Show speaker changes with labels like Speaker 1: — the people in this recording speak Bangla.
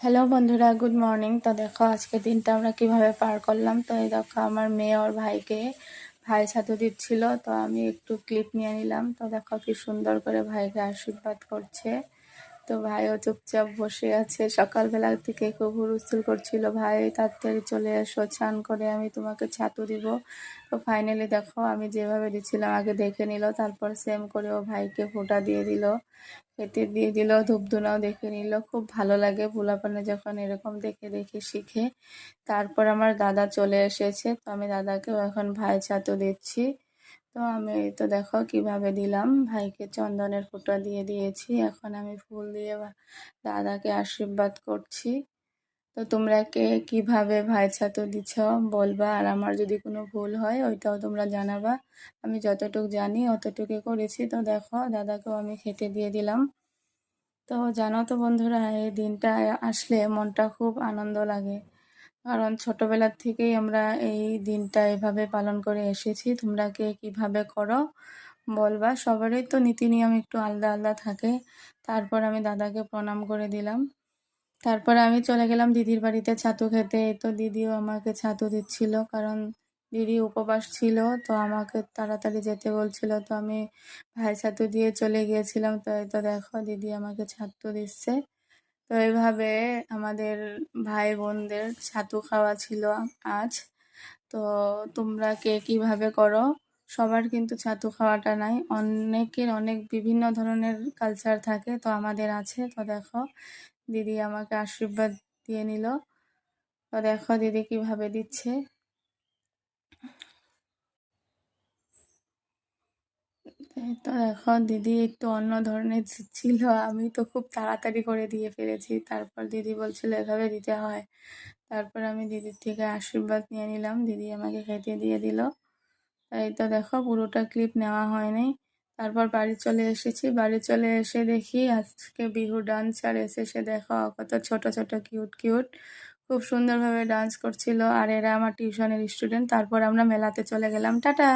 Speaker 1: হ্যালো বন্ধুরা, গুড মর্নিং। তো দেখো আজকে দিনটা আমরা কিভাবে পার করলাম। তো এই দেখো আমার মেয়ে ওর ভাইকে ভাই ছাতু দিচ্ছিল, তো আমি একটু ক্লিপ নিয়ে নিলাম। তো দেখো কি সুন্দর করে ভাইকে আশীর্বাদ করছে। তো ভাইও চুপচাপ বসে আছে, সকালবেলা থেকে খুব হুলস্থুল করছিল, ভাই তাড়াতাড়ি চলে এসো, স্নান করে আমি তোমাকে ছাতু দিব। তো ফাইনালি দেখো আমি যেভাবে দিচ্ছিলাম আগে দেখে নিল, তারপর সেম করে ও ভাইকে ফোঁটা দিয়ে দিল, খেতে দিয়ে দিল, ধূপধুনাও দেখে নিল। খুব ভালো লাগে পোলাপানে যখন এরকম দেখে দেখে শিখে। তারপর আমার দাদা চলে এসেছে, তো আমি দাদাকেও এখন ভাই ছাতু দিচ্ছি। তো আমি তো দেখো কিভাবে দিলাম, ভাইকে চন্দনের ফোঁটা দিয়ে দিয়েছি, এখন আমি ফুল দিয়ে দাদাকে আশীর্বাদ করছি। তো তোমরা কে কিভাবে ভাই ছাতু দিছ বলবা, আর আমার যদি কোনো ভুল হয় ওইটাও তোমরা জানাবা। আমি যতটুকু জানি অতটুকু করেছি। তো দেখো দাদাকেও আমি খেতে দিয়ে দিলাম। তো জানো তো বন্ধুরা, এই দিনটা আসলে মনটা খুব আনন্দ লাগে, কারণ ছোটবেলার থেকেই আমরা এই দিনটা এভাবে পালন করে এসেছি। তোমরা কে কিভাবে করো বলবা। সবারই তো নীতি নিয়ম একটু আলাদা আলাদা থাকে। তারপর আমি দাদাকে প্রণাম করে দিলাম। তারপরে আমি চলে গেলাম দিদির বাড়িতে ছাতু খেতে। তো দিদিও আমাকে ছাতু দিচ্ছিল, কারণ দিদি উপবাস ছিল, তো আমাকে তাড়াতাড়ি যেতে বলছিল। তো আমি ভাই ছাতু দিয়ে চলে গিয়েছিলাম। তো এই তো দেখো দিদি আমাকে ছাতু দিচ্ছে। তো এইভাবে আমাদের ভাই বোনদের ছাতু খাওয়া ছিল আজ। তো তোমরা কে কিভাবে করো, সবার কিন্তু ছাতু খাওয়াটা নাই, অনেকের অনেক বিভিন্ন ধরনের কালচার থাকে, তো আমাদের আছে। তো দেখো দিদি আমাকে আশীর্বাদ দিয়ে নিল। তো দেখো দিদি কিভাবে দিচ্ছে। এই তো দেখো দিদি একটু অন্য ধরনের ছিল, আমি তো খুব তাড়াতাড়ি করে দিয়ে ফেলেছি। তারপর দিদি বলছিল এভাবে দিতে হয়। তারপর আমি দিদির থেকে আশীর্বাদ নিয়ে নিলাম, দিদি আমাকে খেতে দিয়ে দিল। এই তো দেখো পুরোটা ক্লিপ নেওয়া হয়নি। তারপর বাড়ি চলে এসেছি, বাড়ি চলে এসে দেখি আজকে বিহু ডান্সার এসেছে। দেখো কত ছোট ছোট কিউট কিউট, খুব সুন্দরভাবে ডান্স করছিল, আর এরা আমার টিউশনের স্টুডেন্ট। তারপর আমরা মেলাতে চলে গেলাম, টাটা।